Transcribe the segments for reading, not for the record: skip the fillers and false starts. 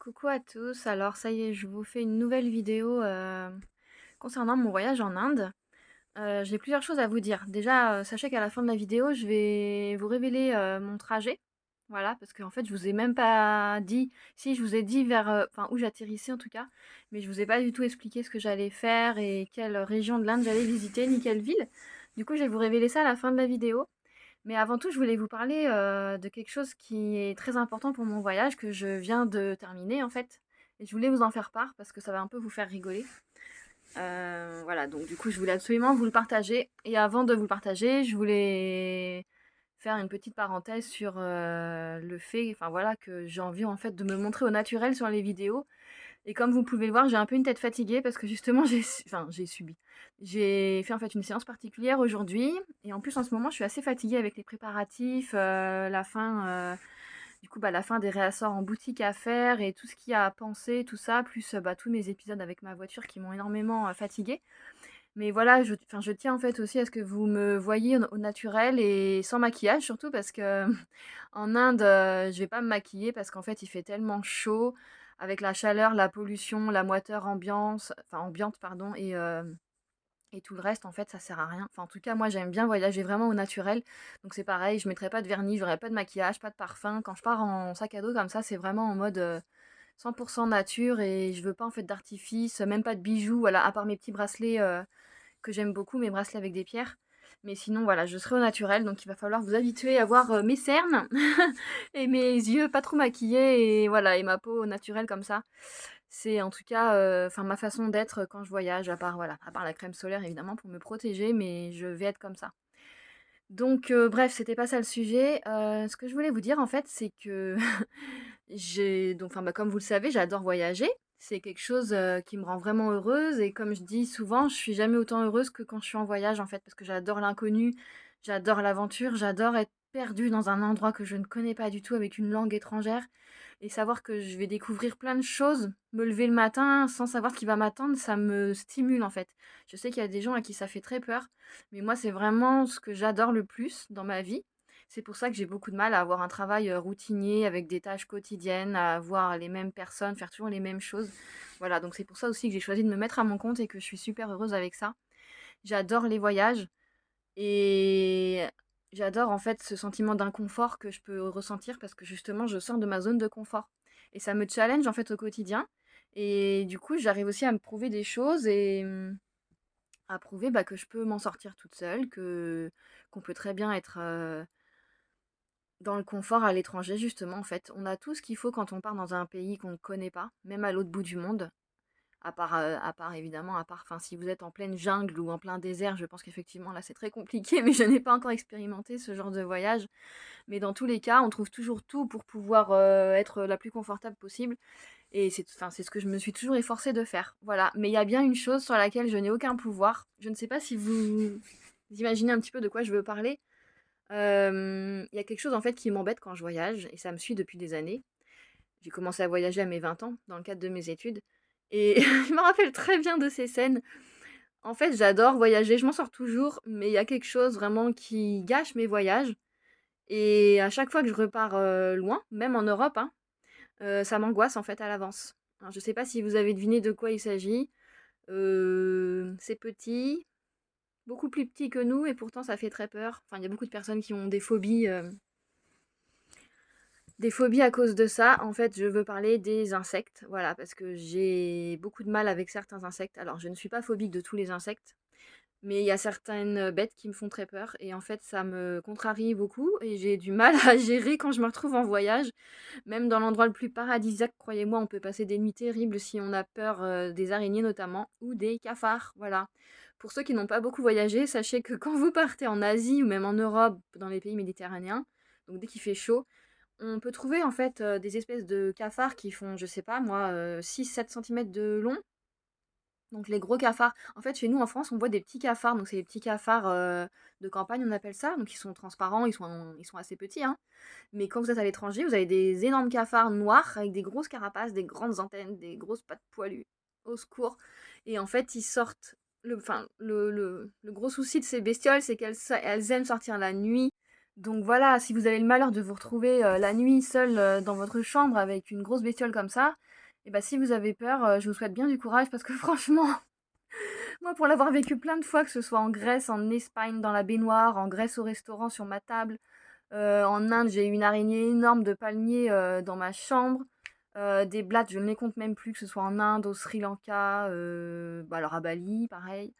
Coucou à tous, alors ça y est, je vous fais une nouvelle vidéo concernant mon voyage en Inde. J'ai plusieurs choses à vous dire. Déjà, sachez qu'à la fin de la vidéo, je vais vous révéler mon trajet. Voilà, parce qu'en fait, je vous ai même pas dit, si je vous ai dit vers, enfin où j'atterrissais en tout cas, mais je vous ai pas du tout expliqué ce que j'allais faire et quelle région de l'Inde j'allais visiter, ni quelle ville. Du coup, je vais vous révéler ça à la fin de la vidéo. Mais avant tout, je voulais vous parler de quelque chose qui est très important pour mon voyage, que je viens de terminer en fait. Et je voulais vous en faire part parce que ça va un peu vous faire rigoler. Voilà, donc du coup, je voulais absolument vous le partager. Et avant de vous le partager, je voulais faire une petite parenthèse sur le fait, enfin voilà, que j'ai envie en fait de me montrer au naturel sur les vidéos et comme vous pouvez le voir, j'ai un peu une tête fatiguée parce que justement j'ai subi. J'ai fait en fait une séance particulière aujourd'hui et en plus en ce moment je suis assez fatiguée avec les préparatifs, la fin, du coup bah, la fin des réassorts en boutique à faire et tout ce qu'il y a à penser, tout ça, plus bah, tous mes épisodes avec ma voiture qui m'ont énormément fatiguée. Mais voilà, enfin, je tiens en fait aussi à ce que vous me voyiez au naturel et sans maquillage surtout parce que en Inde, je vais pas me maquiller parce qu'en fait, il fait tellement chaud avec la chaleur, la pollution, la moiteur ambiante pardon et tout le reste en fait, ça sert à rien. Enfin, en tout cas, moi, j'aime bien voyager vraiment au naturel. Donc c'est pareil, je mettrai pas de vernis, j'aurai pas de maquillage, pas de parfum. Quand je pars en sac à dos comme ça, c'est vraiment en mode, 100 nature et je veux pas en fait d'artifice, même pas de bijoux, voilà, à part mes petits bracelets, que j'aime beaucoup, mes bracelets avec des pierres. Mais sinon, voilà, je serai au naturel, donc il va falloir vous habituer à voir mes cernes et mes yeux pas trop maquillés et voilà, et ma peau au naturel comme ça. C'est en tout cas, enfin ma façon d'être quand je voyage, à part voilà, à part la crème solaire évidemment pour me protéger, mais je vais être comme ça. Donc bref, c'était pas ça le sujet. Ce que je voulais vous dire en fait, c'est que j'ai donc enfin, bah, comme vous le savez, j'adore voyager. C'est quelque chose, qui me rend vraiment heureuse et comme je dis souvent, je suis jamais autant heureuse que quand je suis en voyage, en fait, parce que j'adore l'inconnu, j'adore l'aventure, j'adore être perdue dans un endroit que je ne connais pas du tout avec une langue étrangère et savoir que je vais découvrir plein de choses. Me lever le matin sans savoir ce qui va m'attendre, ça me stimule, en fait. Je sais qu'il y a des gens à qui ça fait très peur, mais moi, c'est vraiment ce que j'adore le plus dans ma vie. C'est pour ça que j'ai beaucoup de mal à avoir un travail, routinier avec des tâches quotidiennes, à voir les mêmes personnes, faire toujours les mêmes choses. Voilà, donc c'est pour ça aussi que j'ai choisi de me mettre à mon compte et que je suis super heureuse avec ça. J'adore les voyages et j'adore en fait ce sentiment d'inconfort que je peux ressentir parce que justement je sors de ma zone de confort. Et ça me challenge en fait au quotidien. Et du coup, j'arrive aussi à me prouver des choses et à prouver bah, que je peux m'en sortir toute seule, que qu'on peut très bien être dans le confort à l'étranger, justement, en fait. On a tout ce qu'il faut quand on part dans un pays qu'on ne connaît pas, même à l'autre bout du monde. À part évidemment, à part, enfin, si vous êtes en pleine jungle ou en plein désert, je pense qu'effectivement, là, c'est très compliqué, mais je n'ai pas encore expérimenté ce genre de voyage. Mais dans tous les cas, on trouve toujours tout pour pouvoir être la plus confortable possible. Et enfin, c'est ce que je me suis toujours efforcée de faire. Voilà. Mais il y a bien une chose sur laquelle je n'ai aucun pouvoir. Je ne sais pas si vous imaginez un petit peu de quoi je veux parler. Il y a quelque chose en fait qui m'embête quand je voyage et ça me suit depuis des années. J'ai commencé à voyager à mes 20 ans dans le cadre de mes études et je me rappelle très bien de ces scènes. En fait, j'adore voyager, je m'en sors toujours, mais il y a quelque chose vraiment qui gâche mes voyages et à chaque fois que je repars, loin, même en Europe, hein, ça m'angoisse en fait à l'avance. Alors je sais pas si vous avez deviné de quoi il s'agit. C'est petit, beaucoup plus petit que nous et pourtant ça fait très peur. Enfin, il y a beaucoup de personnes qui ont des phobies à cause de ça. En fait, je veux parler des insectes, voilà, parce que j'ai beaucoup de mal avec certains insectes. Alors, je ne suis pas phobique de tous les insectes, mais il y a certaines bêtes qui me font très peur et en fait, ça me contrarie beaucoup et j'ai du mal à gérer quand je me retrouve en voyage. Même dans l'endroit le plus paradisiaque, croyez-moi, on peut passer des nuits terribles si on a peur, des araignées notamment ou des cafards, voilà. Pour ceux qui n'ont pas beaucoup voyagé, sachez que quand vous partez en Asie ou même en Europe, dans les pays méditerranéens, donc dès qu'il fait chaud, on peut trouver en fait, des espèces de cafards qui font, je sais pas moi, 6-7 cm de long. Donc les gros cafards en fait, chez nous en France, on voit des petits cafards, donc c'est des petits cafards, de campagne, on appelle ça. Donc ils sont transparents, ils sont assez petits, hein. Mais quand vous êtes à l'étranger, vous avez des énormes cafards noirs avec des grosses carapaces, des grandes antennes, des grosses pattes poilues. Au secours. Et en fait, ils sortent enfin, le gros souci de ces bestioles, c'est elles aiment sortir la nuit, Donc voilà, si vous avez le malheur de vous retrouver, la nuit seul, dans votre chambre avec une grosse bestiole comme ça, et bah, si vous avez peur, je vous souhaite bien du courage parce que franchement, moi pour l'avoir vécu plein de fois, que ce soit en Grèce, en Espagne, dans la baignoire, en Grèce au restaurant sur ma table, en Inde, j'ai eu une araignée énorme de palmier, dans ma chambre, des blattes, je ne les compte même plus, que ce soit en Inde, au Sri Lanka, bah, alors à Bali, pareil.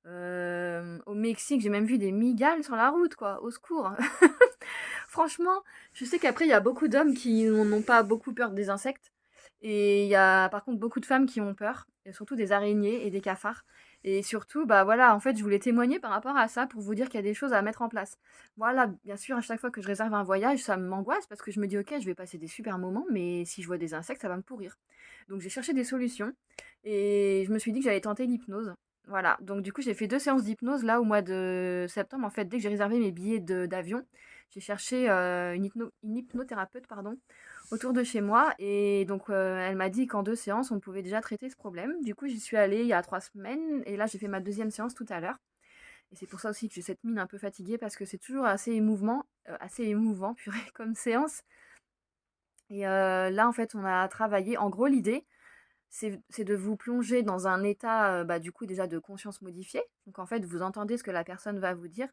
Au Mexique, j'ai même vu des migales sur la route, quoi, au secours. Franchement, je sais qu'après, il y a beaucoup d'hommes qui n'ont pas beaucoup peur des insectes. Et il y a par contre beaucoup de femmes qui ont peur, et surtout des araignées et des cafards. Et surtout, bah voilà, en fait, je voulais témoigner par rapport à ça pour vous dire qu'il y a des choses à mettre en place. Voilà, bien sûr, à chaque fois que je réserve un voyage, ça m'angoisse parce que je me dis, ok, je vais passer des super moments, mais si je vois des insectes, ça va me pourrir. Donc j'ai cherché des solutions et je me suis dit que j'allais tenter l'hypnose. Voilà, donc du coup j'ai fait 2 séances d'hypnose là au mois de septembre. En fait, dès que j'ai réservé mes billets d'avion, j'ai cherché une hypnothérapeute pardon, autour de chez moi. Et donc elle m'a dit qu'en 2 séances, on pouvait déjà traiter ce problème. Du coup j'y suis allée il y a 3 semaines et là j'ai fait ma deuxième séance tout à l'heure. Et c'est pour ça aussi que j'ai cette mine un peu fatiguée parce que c'est toujours assez émouvant purée, comme séance. Et là en fait on a travaillé, en gros l'idée c'est de vous plonger dans un état, bah, du coup déjà de conscience modifiée. Donc en fait, vous entendez ce que la personne va vous dire,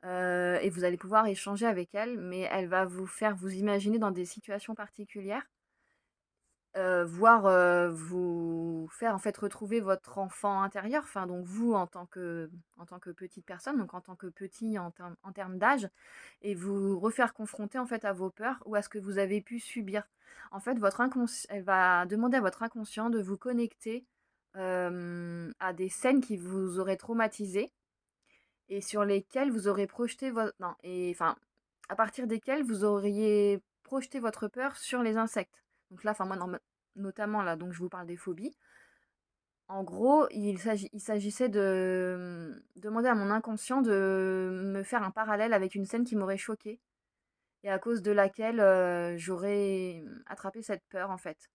et vous allez pouvoir échanger avec elle, mais elle va vous faire vous imaginer dans des situations particulières, voire, vous faire en fait retrouver votre enfant intérieur, enfin donc vous en tant que petite personne, donc en tant que petit en termes d'âge, et vous refaire confronter en fait à vos peurs ou à ce que vous avez pu subir. En fait, elle va demander à votre inconscient de vous connecter, à des scènes qui vous auraient traumatisé et sur lesquelles vous aurez projeté votre non et enfin, à partir desquelles vous auriez projeté votre peur sur les insectes. Donc là, enfin moi notamment là, donc je vous parle des phobies. En gros, il s'agissait de, demander à mon inconscient de me faire un parallèle avec une scène qui m'aurait choquée et à cause de laquelle, j'aurais attrapé cette peur, en fait.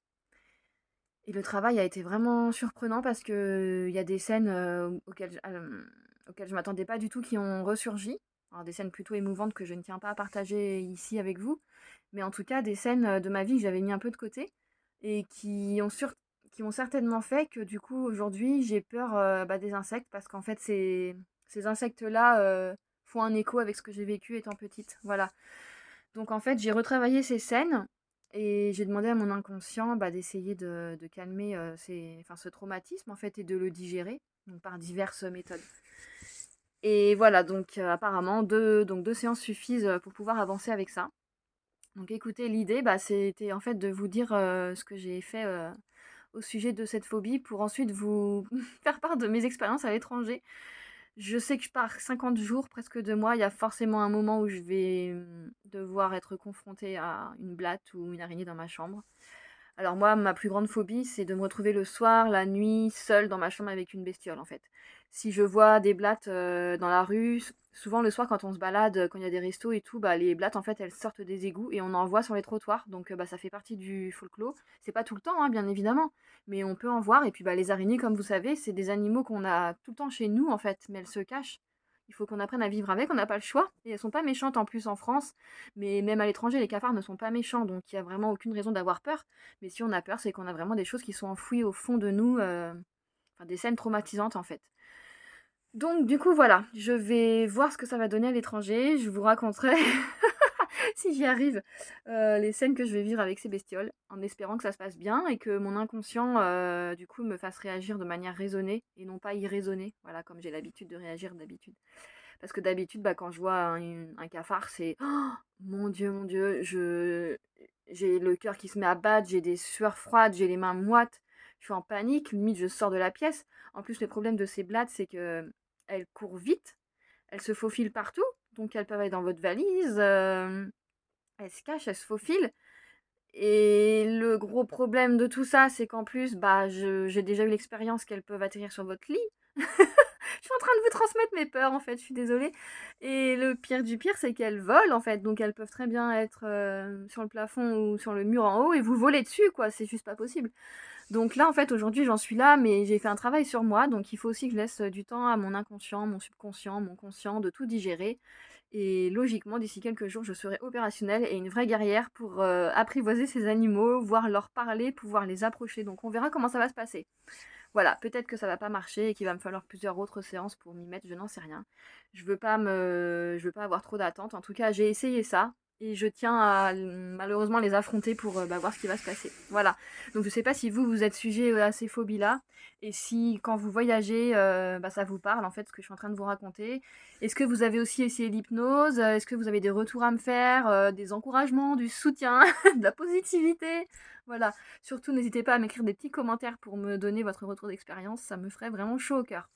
Et le travail a été vraiment surprenant parce qu'il y a des scènes, auxquelles je m'attendais pas du tout qui ont ressurgi. Alors des scènes plutôt émouvantes que je ne tiens pas à partager ici avec vous, mais en tout cas des scènes, de ma vie que j'avais mis un peu de côté et qui ont certainement fait que du coup aujourd'hui j'ai peur, bah, des insectes parce qu'en fait ces insectes-là, font un écho avec ce que j'ai vécu étant petite. Voilà. Donc en fait, j'ai retravaillé ces scènes et j'ai demandé à mon inconscient, bah, d'essayer de calmer, ce traumatisme en fait et de le digérer, donc par diverses méthodes. Et voilà, donc apparemment 2 séances suffisent, pour pouvoir avancer avec ça. Donc écoutez, l'idée, bah, c'était en fait de vous dire, ce que j'ai fait, au sujet de cette phobie pour ensuite vous faire part de mes expériences à l'étranger. Je sais que je pars 50 jours, presque 2 mois. Il y a forcément un moment où je vais, devoir être confrontée à une blatte ou une araignée dans ma chambre. Alors moi, ma plus grande phobie, c'est de me retrouver le soir, la nuit, seule dans ma chambre avec une bestiole, en fait. Si je vois des blattes, dans la rue, souvent le soir quand on se balade, quand il y a des restos et tout, bah, les blattes, en fait, elles sortent des égouts et on en voit sur les trottoirs. Donc bah, ça fait partie du folklore. C'est pas tout le temps, hein, bien évidemment, mais on peut en voir. Et puis bah, les araignées, comme vous savez, c'est des animaux qu'on a tout le temps chez nous, en fait, mais elles se cachent. Il faut qu'on apprenne à vivre avec, on n'a pas le choix. Et elles sont pas méchantes en plus en France, mais même à l'étranger, les cafards ne sont pas méchants, donc il y a vraiment aucune raison d'avoir peur. Mais si on a peur, c'est qu'on a vraiment des choses qui sont enfouies au fond de nous, enfin des scènes traumatisantes en fait. Donc du coup voilà, je vais voir ce que ça va donner à l'étranger, je vous raconterai si j'y arrive, les scènes que je vais vivre avec ces bestioles, en espérant que ça se passe bien et que mon inconscient, du coup me fasse réagir de manière raisonnée et non pas irraisonnée, voilà comme j'ai l'habitude de réagir d'habitude. Parce que d'habitude, bah, quand je vois un cafard, c'est oh, mon Dieu, j'ai le cœur qui se met à battre, j'ai des sueurs froides, j'ai les mains moites, je suis en panique, limite je sors de la pièce. En plus, le problème de ces blattes, c'est que elles courent vite, elles se faufilent partout, donc elles peuvent aller dans votre valise, elles se cachent, elles se faufilent. Et le gros problème de tout ça, c'est qu'en plus, bah, j'ai déjà eu l'expérience qu'elles peuvent atterrir sur votre lit. Je suis en train de vous transmettre mes peurs, en fait, je suis désolée. Et le pire du pire, c'est qu'elles volent, en fait. Donc elles peuvent très bien être sur le plafond ou sur le mur en haut et vous voler dessus, quoi. C'est juste pas possible. Donc là, en fait, aujourd'hui, j'en suis là, mais j'ai fait un travail sur moi. Donc il faut aussi que je laisse du temps à mon inconscient, mon subconscient, mon conscient de tout digérer. Et logiquement, d'ici quelques jours, je serai opérationnelle et une vraie guerrière pour apprivoiser ces animaux, voir leur parler, pouvoir les approcher. Donc on verra comment ça va se passer. Voilà, peut-être que ça va pas marcher et qu'il va me falloir plusieurs autres séances pour m'y mettre, je n'en sais rien. Je veux pas avoir trop d'attentes. En tout cas, j'ai essayé ça et je tiens à malheureusement les affronter pour voir ce qui va se passer. Voilà. Donc je sais pas si vous êtes sujet à ces phobies-là et si quand vous voyagez, ça vous parle en fait ce que je suis en train de vous raconter. Est-ce que vous avez aussi essayé l'hypnose? Est-ce que vous avez des retours à me faire, des encouragements, du soutien, de la positivité? Voilà. Surtout, n'hésitez pas à m'écrire des petits commentaires pour me donner votre retour d'expérience, ça me ferait vraiment chaud au cœur.